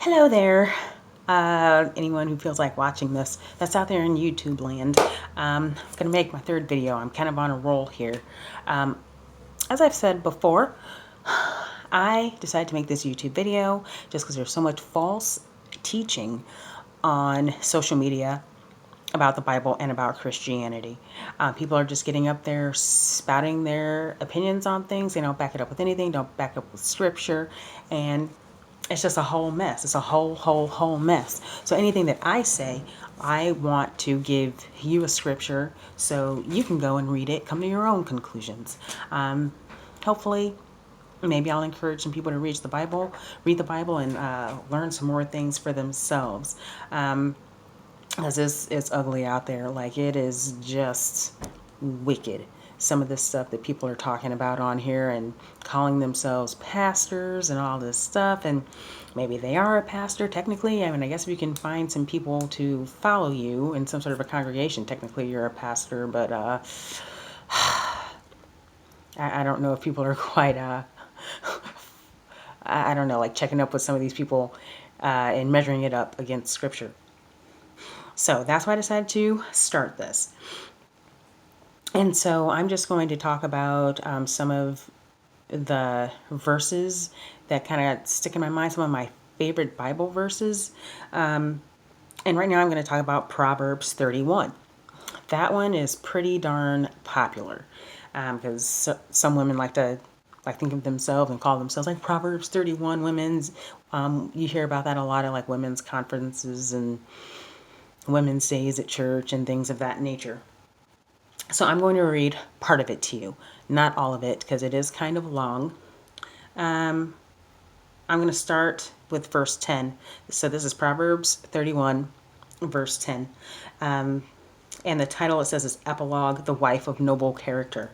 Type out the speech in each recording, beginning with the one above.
Hello there. Anyone who feels like watching this that's out there in YouTube land. I'm going to make my third video. I'm kind of on a roll here. As I've said before, I decided to make this YouTube video just because there's so much false teaching on social media about the Bible and about Christianity. People are just getting up there spouting their opinions on things. They don't back it up with anything, don't back up with scripture, and it's just a whole mess. It's a whole mess. So anything that I say, I want to give you a scripture so you can go and read it, come to your own conclusions. Hopefully, maybe I'll encourage some people to read the Bible, and learn some more things for themselves. Because it's ugly out there. Like, it is just wicked. Some of this stuff that people are talking about on here and calling themselves pastors and all this stuff, and maybe they are a pastor technically. I mean, I guess if you can find some people to follow you in some sort of a congregation, technically you're a pastor, but I don't know if people are quite I don't know, like checking up with some of these people and measuring it up against scripture. So that's why I decided to start this. And so I'm just going to talk about some of the verses that kind of stick in my mind, some of my favorite Bible verses. And right now I'm going to talk about Proverbs 31. That one is pretty darn popular because some women like to think of themselves and call themselves like Proverbs 31 women's. You hear about that a lot at like women's conferences and women's days at church and things of that nature. So I'm going to read part of it to you, not all of it, because it is kind of long. I'm going to start with verse 10. So this is Proverbs 31, verse 10. And the title, it says, is Epilogue, the Wife of Noble Character.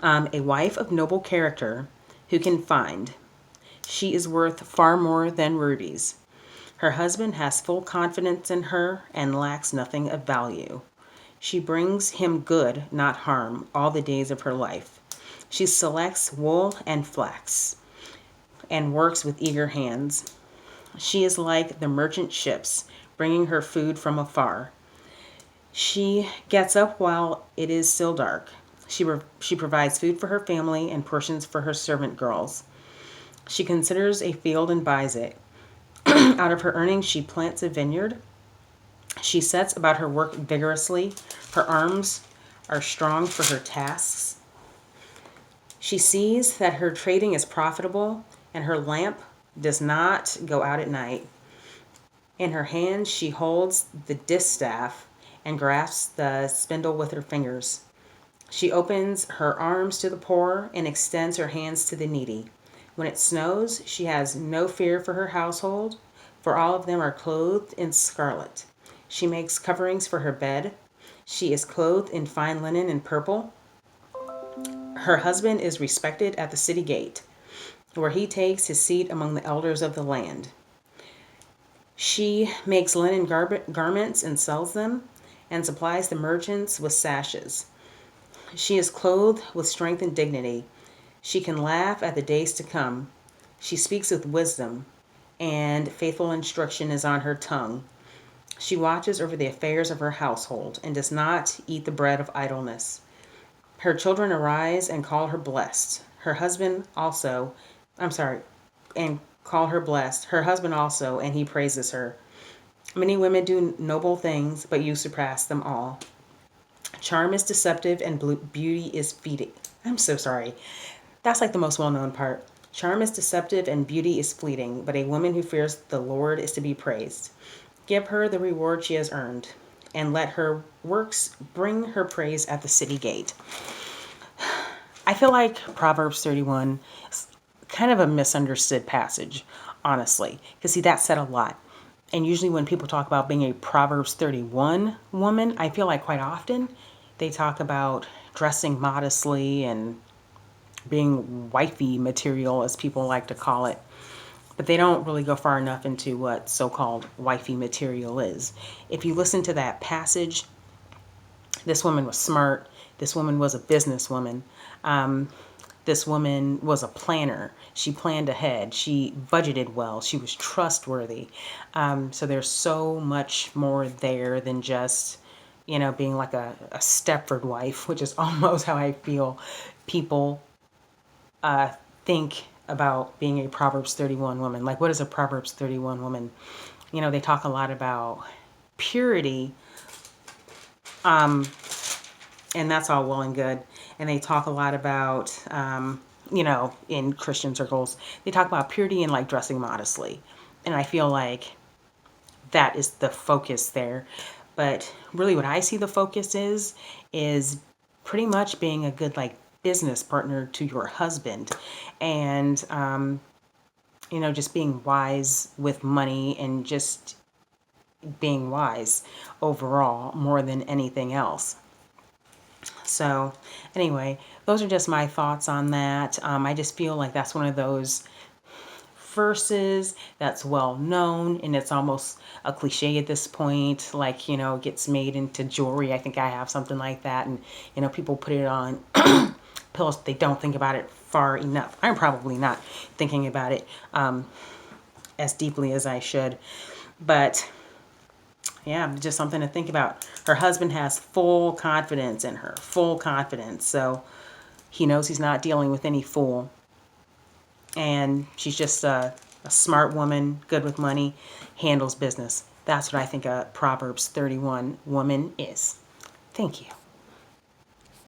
A wife of noble character who can find. She is worth far more than rubies. Her husband has full confidence in her and lacks nothing of value. She brings him good, not harm, all the days of her life. She selects wool and flax and works with eager hands. She is like the merchant ships, bringing her food from afar. She gets up while it is still dark. She provides food for her family and portions for her servant girls. She considers a field and buys it. Out of her earnings, she plants a vineyard. She sets about her work vigorously. Her arms are strong for her tasks. She sees that her trading is profitable, and her lamp does not go out at night. In her hand she holds the distaff and grasps the spindle with her fingers. She opens her arms to the poor and extends her hands to the needy. When it snows, she has no fear for her household, for all of them are clothed in scarlet. She makes coverings for her bed. She is clothed in fine linen and purple. Her husband is respected at the city gate, where he takes his seat among the elders of the land. She makes linen garments and sells them, and supplies the merchants with sashes. She is clothed with strength and dignity. She can laugh at the days to come. She speaks with wisdom, and faithful instruction is on her tongue. She watches over the affairs of her household and does not eat the bread of idleness. Her children arise and call her blessed. And call her blessed. Her husband also, and he praises her. Many women do noble things, but you surpass them all. Charm is deceptive and beauty is fleeting. I'm so sorry. That's like the most well-known part. Charm is deceptive and beauty is fleeting, but a woman who fears the Lord is to be praised. Give her the reward she has earned, and let her works bring her praise at the city gate. I feel like Proverbs 31 is kind of a misunderstood passage, honestly, because see, that said a lot. And usually when people talk about being a Proverbs 31 woman, I feel like quite often they talk about dressing modestly and being wifey material, as people like to call it. But they don't really go far enough into what so-called wifey material is. If you listen to that passage, this woman was smart. This woman was a businesswoman. This woman was a planner. She planned ahead. She budgeted well. She was trustworthy. So there's so much more there than just, being like a Stepford wife, which is almost how I feel people think about being a Proverbs 31 woman. Like, what is a Proverbs 31 woman? They talk a lot about purity, and that's all well and good. And they talk a lot about, in Christian circles, they talk about purity and like dressing modestly. And I feel like that is the focus there. But really what I see the focus is pretty much being a good like business partner to your husband, and just being wise with money, and just being wise overall more than anything else. So anyway, those are just my thoughts on that. I just feel like that's one of those verses that's well known, and it's almost a cliche at this point, like, gets made into jewelry. I think I have something like that, and people put it on pillows. They don't think about it far enough. I'm probably not thinking about it as deeply as I should, but yeah, just something to think about. Her husband has full confidence in her, full confidence. So he knows he's not dealing with any fool. And she's just a smart woman, good with money, handles business. That's what I think a Proverbs 31 woman is. Thank you.